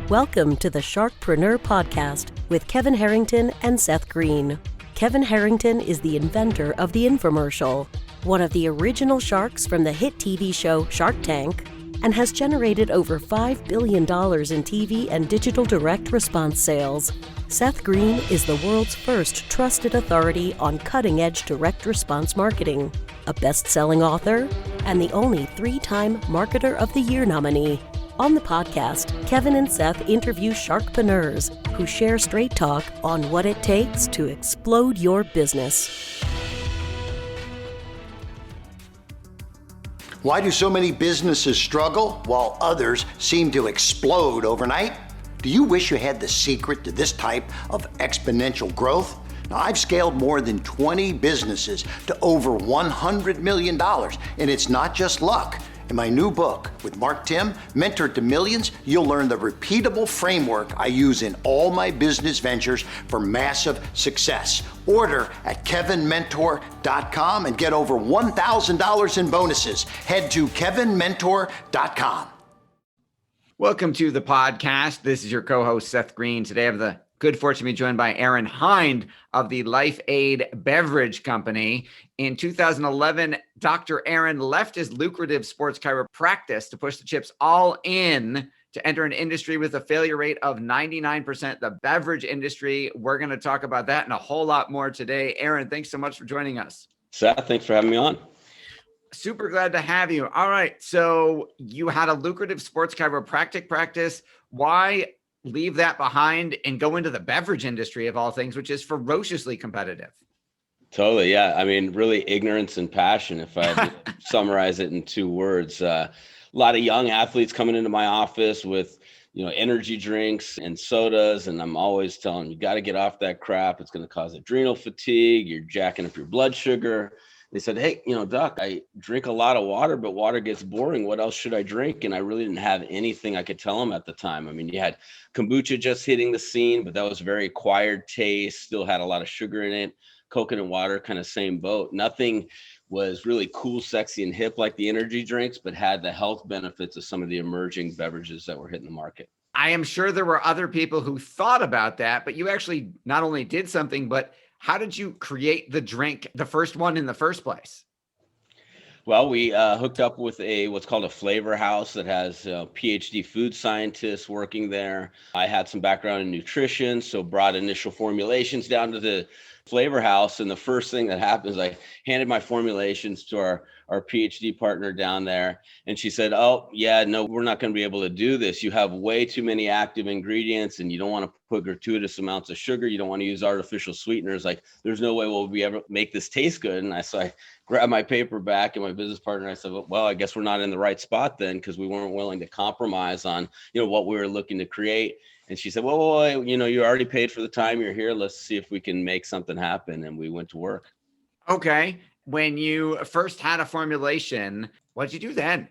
Welcome to the Sharkpreneur podcast with Kevin Harrington and Seth Greene. Kevin Harrington is the inventor of the infomercial, one of the original sharks from the hit TV show Shark Tank, and has generated over $5 billion in TV and digital direct response sales. Seth Greene is the world's first trusted authority on cutting-edge direct response marketing, a best-selling author, and the only 3-time Marketer of the Year nominee. On the podcast, Kevin and Seth interview sharkpreneurs who share straight talk on what it takes to explode your business. Why do so many businesses struggle while others seem to explode overnight? Do you wish you had the secret to this type of exponential growth? Now, I've scaled more than 20 businesses to over $100 million, and it's not just luck. In my new book with Mark Tim, Mentor to Millions, you'll learn the repeatable framework I use in all my business ventures for massive success. Order at kevinmentor.com and get over $1,000 in bonuses. Head to kevinmentor.com. Welcome to the podcast. This is your co-host, Seth Greene. Today I have the good fortune to be joined by Aaron Hinde of the LIFEAIDE beverage company. In 2011, Dr. Aaron left his lucrative sports chiropractic to push the chips all in to enter an industry with a failure rate of 99%, the beverage industry. We're going to talk about that and a whole lot more today. Aaron, thanks so much for joining us. Seth, thanks for having me on. Super glad to have you. All right. So you had a lucrative sports chiropractic practice. Why leave that behind and go into the beverage industry of all things, which is ferociously competitive? Totally. Yeah. I mean, really ignorance and passion, if I had to summarize it in 2 words. A lot of young athletes coming into my office with, energy drinks and sodas. And I'm always telling them, you got to get off that crap. It's going to cause adrenal fatigue. You're jacking up your blood sugar. They said, hey, Doc, I drink a lot of water, but water gets boring. What else should I drink? And I really didn't have anything I could tell them at the time. I mean, you had kombucha just hitting the scene, but that was very acquired taste, still had a lot of sugar in it. Coconut water, kind of same boat. Nothing was really cool, sexy, and hip like the energy drinks, but had the health benefits of some of the emerging beverages that were hitting the market. I am sure there were other people who thought about that, but you actually not only did something, but how did you create the drink, the first one in the first place? Well, we hooked up with what's called a flavor house that has PhD food scientists working there. I had some background in nutrition, so brought initial formulations down to the flavor house. And the first thing that happened is I handed my formulations to our PhD partner down there. And she said, oh, yeah, no, we're not going to be able to do this. You have way too many active ingredients and you don't want to put gratuitous amounts of sugar. You don't want to use artificial sweeteners. Like, there's no way we'll be able to make this taste good. And I grabbed my paper back and my business partner, I said, well, I guess we're not in the right spot then, because we weren't willing to compromise on, what we were looking to create. And she said, well, you already paid for the time you're here. Let's see if we can make something happen. And we went to work. Okay. When you first had a formulation, what did you do then?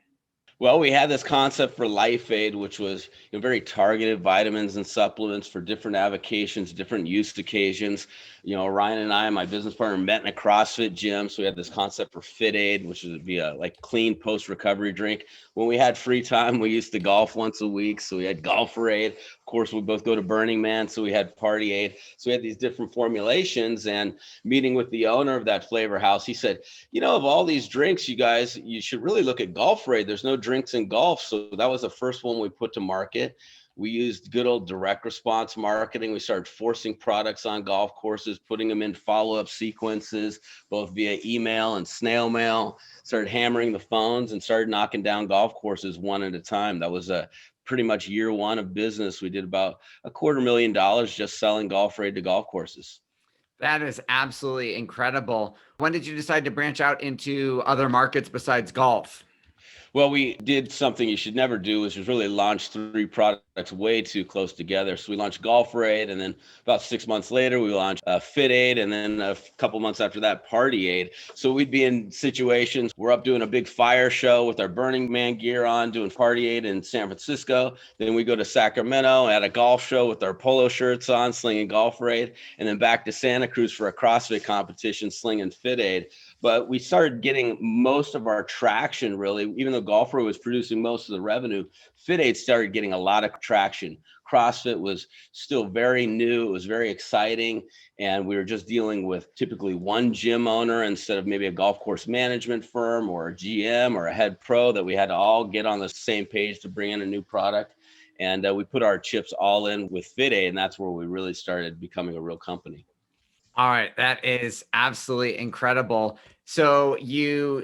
Well, we had this concept for LIFEAIDE, which was very targeted vitamins and supplements for different avocations, different use occasions. Orion and I, my business partner, met in a CrossFit gym. So we had this concept for FitAid, which would be a clean post-recovery drink. When we had free time, we used to golf once a week. So we had Golferaid. Of course, we both go to Burning Man. So we had Party Aid. So we had these different formulations. And meeting with the owner of that flavor house, he said, of all these drinks, you should really look at Golferaid. There's no drinks in golf. So that was the first one we put to market. We used good old direct response marketing. We started forcing products on golf courses, putting them in follow-up sequences, both via email and snail mail, started hammering the phones and started knocking down golf courses one at a time. That was pretty much year one of business. We did about $250,000 just selling Golferaid to golf courses. That is absolutely incredible. When did you decide to branch out into other markets besides golf? Well, we did something you should never do, which was really launch 3 products way too close together. So we launched Golferaid, and then about 6 months later, we launched FitAid, and then a couple months after that, Party Aid. So we'd be in situations, we're up doing a big fire show with our Burning Man gear on, doing Party Aid in San Francisco. Then we go to Sacramento at a golf show with our polo shirts on, slinging Golferaid, and then back to Santa Cruz for a CrossFit competition, slinging FitAid. But we started getting most of our traction, really, even though Golfer was producing most of the revenue, FitAid started getting a lot of traction. CrossFit was still very new. It was very exciting. And we were just dealing with typically one gym owner instead of maybe a golf course management firm or a GM or a head pro, that we had to all get on the same page to bring in a new product. And we put our chips all in with FitAid, and that's where we really started becoming a real company. All right. That is absolutely incredible. So you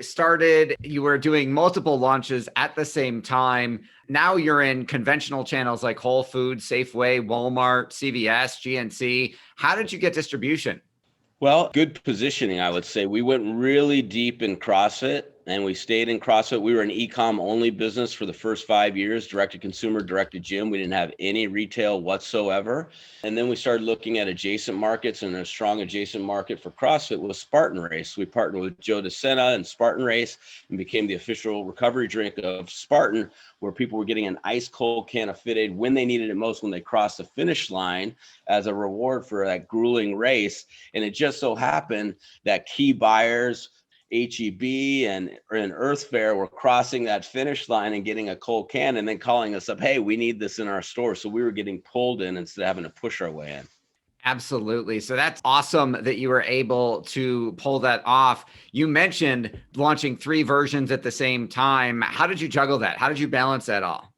were doing multiple launches at the same time. Now you're in conventional channels like Whole Foods, Safeway, Walmart, CVS, GNC. How did you get distribution? Well, good positioning, I would say. We went really deep in CrossFit, and we stayed in CrossFit. We were an e-com only business for the first 5 years, direct to consumer, direct to gym. We didn't have any retail whatsoever. And then we started looking at adjacent markets, and a strong adjacent market for CrossFit was Spartan Race. We partnered with Joe DeSena and Spartan Race and became the official recovery drink of Spartan, where people were getting an ice cold can of FitAid when they needed it most, when they crossed the finish line, as a reward for that grueling race. And it just so happened that key buyers, HEB and Earth Fare, were crossing that finish line and getting a cold can and then calling us up, hey, we need this in our store. So we were getting pulled in instead of having to push our way in. Absolutely. So that's awesome that you were able to pull that off. You mentioned launching 3 versions at the same time. How did you juggle that? How did you balance that all?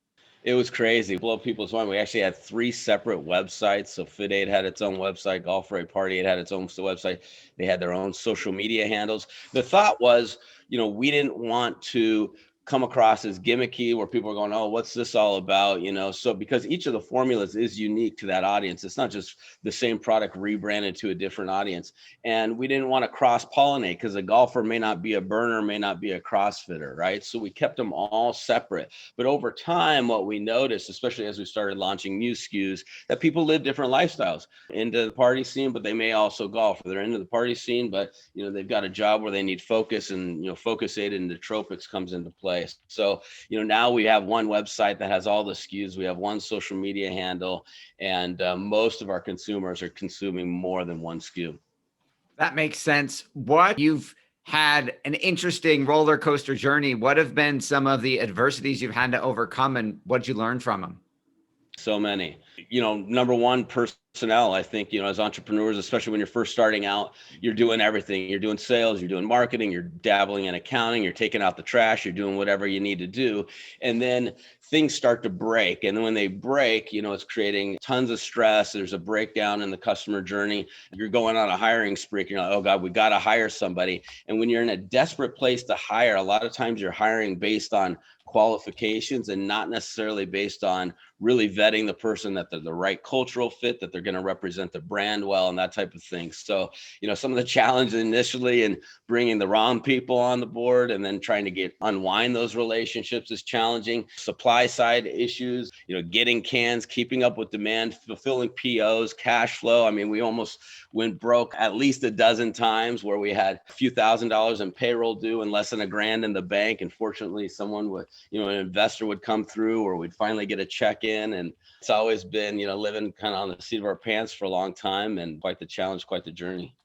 It was crazy. Blow people's mind. We actually had 3 separate websites. So FitAid had its own website. Golf Rate Party had its own website. They had their own social media handles. The thought was, we didn't want to come across as gimmicky where people are going, oh, what's this all about? So because each of the formulas is unique to that audience, it's not just the same product rebranded to a different audience. And we didn't want to cross pollinate, because a golfer may not be a burner, may not be a CrossFitter, right? So we kept them all separate. But over time, what we noticed, especially as we started launching new SKUs, that people live different lifestyles. Into the party scene, but they may also golf. They're into the party scene, but they've got a job where they need focus, and Focus Aid and nootropics comes into play. So, now we have one website that has all the SKUs. We have one social media handle, and most of our consumers are consuming more than one SKU. That makes sense. You've had an interesting roller coaster journey. What have been some of the adversities you've had to overcome, and what did you learn from them? So many. Number one, personnel. I think, as entrepreneurs, especially when you're first starting out, you're doing everything. You're doing sales, you're doing marketing, you're dabbling in accounting, you're taking out the trash, you're doing whatever you need to do. And then things start to break. And then when they break, it's creating tons of stress. There's a breakdown in the customer journey. You're going on a hiring spree. You're like, oh God, we got to hire somebody. And when you're in a desperate place to hire, a lot of times you're hiring based on qualifications and not necessarily based on really vetting the person, that they're the right cultural fit, that they're going to represent the brand well, and that type of thing. So, some of the challenges initially in bringing the wrong people on the board and then trying to unwind those relationships is challenging. Supply side issues, getting cans, keeping up with demand, fulfilling POs, cash flow. I mean, we almost went broke at least a dozen times, where we had a few $1,000s in payroll due and less than $1,000 in the bank. And fortunately, someone would, an investor would come through, or we'd finally get a check in. And it's always been, living kind of on the seat of our pants for a long time, and quite the challenge, quite the journey.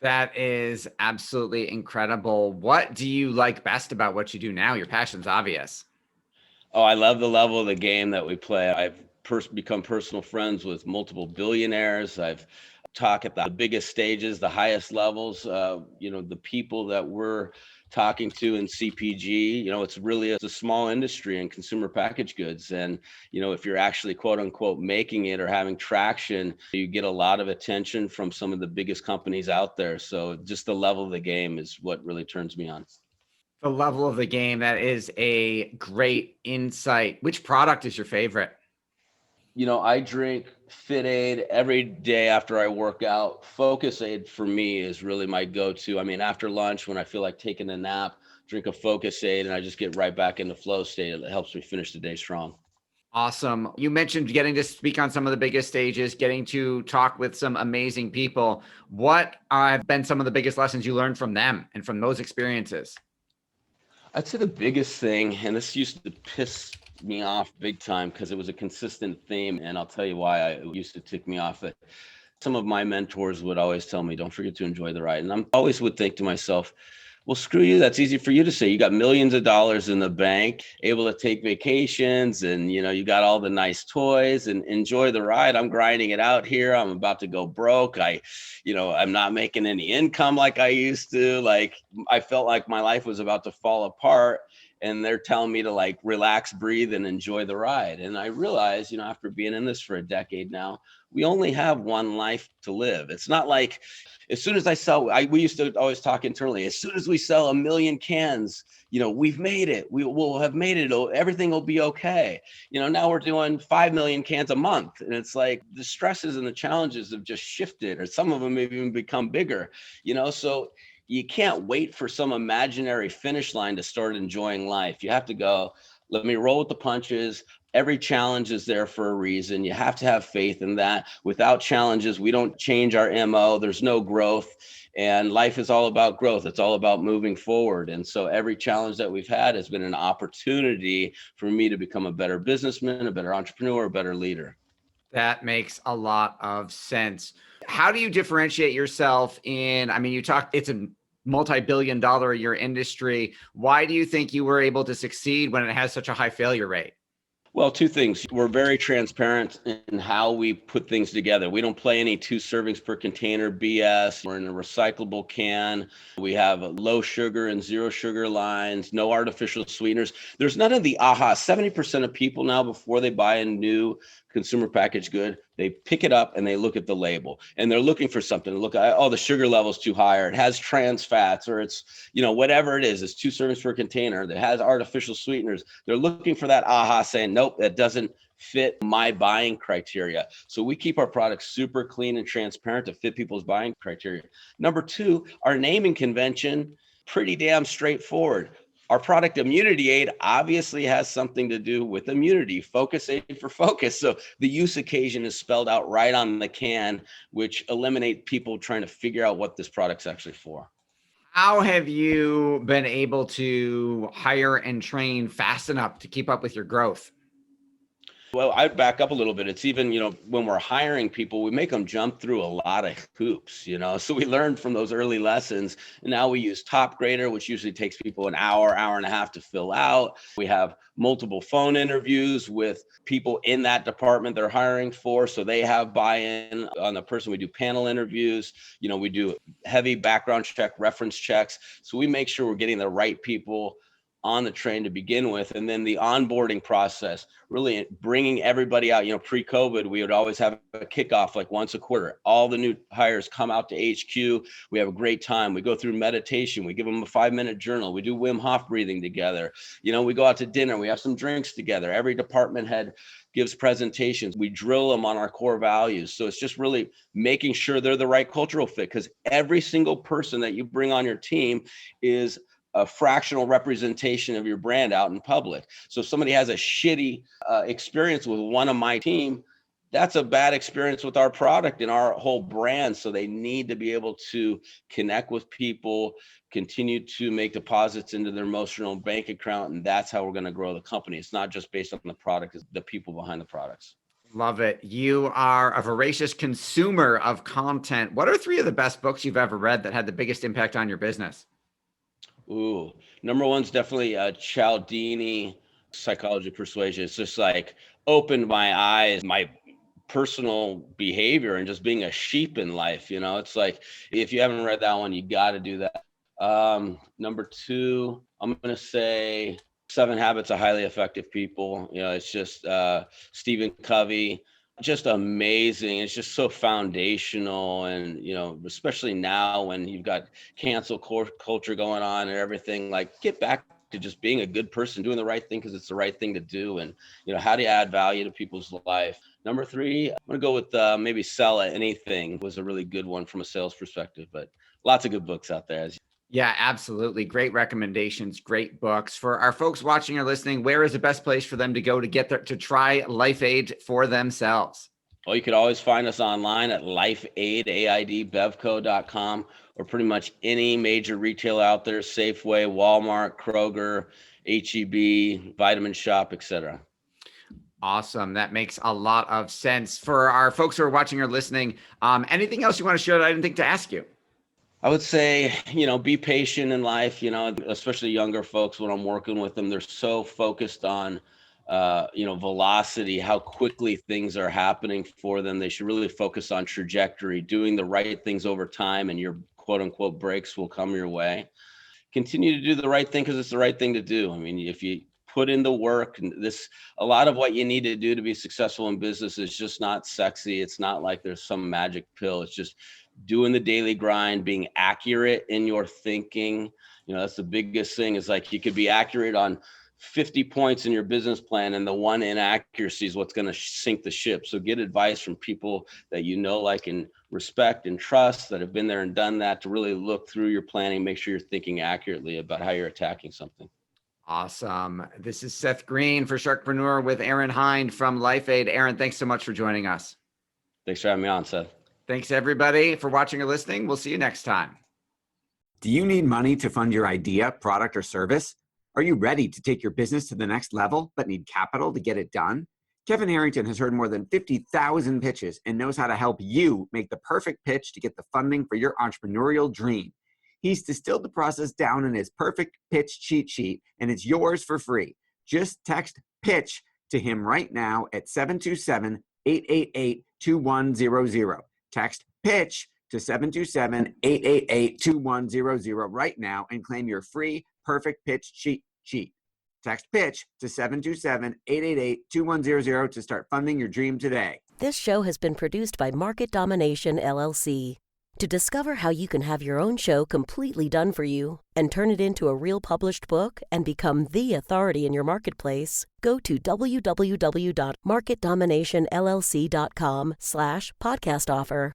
That is absolutely incredible. What do you like best about what you do now? Your passion's obvious. Oh, I love the level of the game that we play. I've become personal friends with multiple billionaires. I've talked at the biggest stages, the highest levels. The people that we're talking to in CPG, it's a small industry in consumer packaged goods. And, if you're actually quote unquote making it or having traction, you get a lot of attention from some of the biggest companies out there. So just the level of the game is what really turns me on. The level of the game, that is a great insight. Which product is your favorite? I drink FitAid every day after I work out. Focus Aid for me is really my go-to. I mean, after lunch, when I feel like taking a nap, drink a Focus Aid, and I just get right back into flow state. It helps me finish the day strong. Awesome. You mentioned getting to speak on some of the biggest stages, getting to talk with some amazing people. What have been some of the biggest lessons you learned from them and from those experiences? I'd say the biggest thing, and this used to piss me off big time because it was a consistent theme, and I'll tell you why it used to tick me off. Some of my mentors would always tell me, don't forget to enjoy the ride. And I always would think to myself, well, screw you. That's easy for you to say. You got millions of dollars in the bank, able to take vacations, and you got all the nice toys, and enjoy the ride. I'm grinding it out here. I'm about to go broke. I'm not making any income like I used to. Like, I felt like my life was about to fall apart, and they're telling me to like relax, breathe, and enjoy the ride. And I realized, after being in this for a decade now, we only have one life to live. It's not like as soon as we used to always talk internally, as soon as we sell 1 million cans, we've made it. We will have made it. Everything will be okay. Now we're doing 5 million cans a month. And it's like the stresses and the challenges have just shifted, or some of them have even become bigger, so you can't wait for some imaginary finish line to start enjoying life. You have to go, let me roll with the punches. Every challenge is there for a reason. You have to have faith in that. Without challenges, we don't change our MO. There's no growth. And life is all about growth. It's all about moving forward. And so every challenge that we've had has been an opportunity for me to become a better businessman, a better entrepreneur, a better leader. That makes a lot of sense. How do you differentiate yourself you talked, it's a multi-billion-dollar a year industry. Why do you think you were able to succeed when it has such a high failure rate? Well, two things. We're very transparent in how we put things together. We don't play any 2 servings per container BS. We're in a recyclable can. We have low sugar and 0 sugar lines, no artificial sweeteners. There's none of the 70% of people now, before they buy a new consumer packaged good, they pick it up and they look at the label, and they're looking for something to look at. Oh, the sugar level's too high, or it has trans fats, or it's, whatever it is, it's 2 servings per container that has artificial sweeteners. They're looking for that saying, nope, that doesn't fit my buying criteria. So we keep our products super clean and transparent to fit people's buying criteria. Number 2, our naming convention, pretty damn straightforward. Our product Immunity Aid obviously has something to do with immunity, focus aid for focus. So the use occasion is spelled out right on the can, which eliminate people trying to figure out what this product's actually for. How have you been able to hire and train fast enough to keep up with your growth? Well, I'd back up a little bit. It's even, when we're hiring people, we make them jump through a lot of hoops, so we learned from those early lessons. And now we use Top Grader, which usually takes people an hour and a half to fill out. We have multiple phone interviews with people in that department they're hiring for, so they have buy-in on the person. We do panel interviews. We do heavy background check, reference checks. So we make sure we're getting the right people on the train to begin with. And then the onboarding process, really bringing everybody out. Pre-COVID, we would always have a kickoff like once a quarter. All the new hires come out to HQ. We have a great time. We go through meditation. We give them a 5-minute journal. We do Wim Hof breathing together. We go out to dinner. We have some drinks together. Every department head gives presentations. We drill them on our core values. So it's just really making sure they're the right cultural fit, because every single person that you bring on your team is a fractional representation of your brand out in public. So if somebody has a shitty experience with one of my team, that's a bad experience with our product and our whole brand. So they need to be able to connect with people, continue to make deposits into their emotional bank account. And that's how we're going to grow the company. It's not just based on the product, it's the people behind the products. Love it. You are a voracious consumer of content. What are 3 of the best books you've ever read that had the biggest impact on your business? Ooh, number 1's definitely Cialdini, Psychology of Persuasion. It's just like opened my eyes, my personal behavior, and just being a sheep in life. It's like, if you haven't read that one, you got to do that. Number 2, I'm going to say 7 Habits of Highly Effective People. It's just Stephen Covey. Just amazing. It's just so foundational. And, especially now when you've got cancel culture going on and everything, like, get back to just being a good person, doing the right thing because it's the right thing to do. And, how do you add value to people's life? Number 3, I'm going to go with maybe Sell Anything was a really good one from a sales perspective, but lots of good books out there. Yeah, absolutely. Great recommendations, great books. For our folks watching or listening, where is the best place for them to go to get to try LifeAid for themselves? Well, you could always find us online at lifeaid.bevco.com, or pretty much any major retailer out there: Safeway, Walmart, Kroger, HEB, Vitamin Shop, etc. Awesome. That makes a lot of sense. For our folks who are watching or listening, anything else you want to share that I didn't think to ask you? I would say, be patient in life, especially younger folks when I'm working with them. They're so focused on, velocity, how quickly things are happening for them. They should really focus on trajectory, doing the right things over time, and your quote unquote breaks will come your way. Continue to do the right thing because it's the right thing to do. I mean, if you put in the work, and a lot of what you need to do to be successful in business is just not sexy. It's not like there's some magic pill. It's just doing the daily grind, being accurate in your thinking. That's the biggest thing, is like you could be accurate on 50 points in your business plan, and the one inaccuracy is what's going to sink the ship. So get advice from people that like, and respect and trust, that have been there and done that, to really look through your planning, make sure you're thinking accurately about how you're attacking something. Awesome. This is Seth Greene for Sharkpreneur with Aaron Hinde from LIFEAID. Aaron, thanks so much for joining us. Thanks for having me on, Seth. Thanks everybody for watching or listening. We'll see you next time. Do you need money to fund your idea, product, or service? Are you ready to take your business to the next level, but need capital to get it done? Kevin Harrington has heard more than 50,000 pitches and knows how to help you make the perfect pitch to get the funding for your entrepreneurial dream. He's distilled the process down in his perfect pitch cheat sheet, and it's yours for free. Just text PITCH to him right now at 727-888-2100. Text PITCH to 727-888-2100 right now and claim your free perfect pitch cheat sheet. Text PITCH to 727-888-2100 to start funding your dream today. This show has been produced by Market Domination, LLC. To discover how you can have your own show completely done for you and turn it into a real published book and become the authority in your marketplace, go to www.marketdominationllc.com/podcast offer.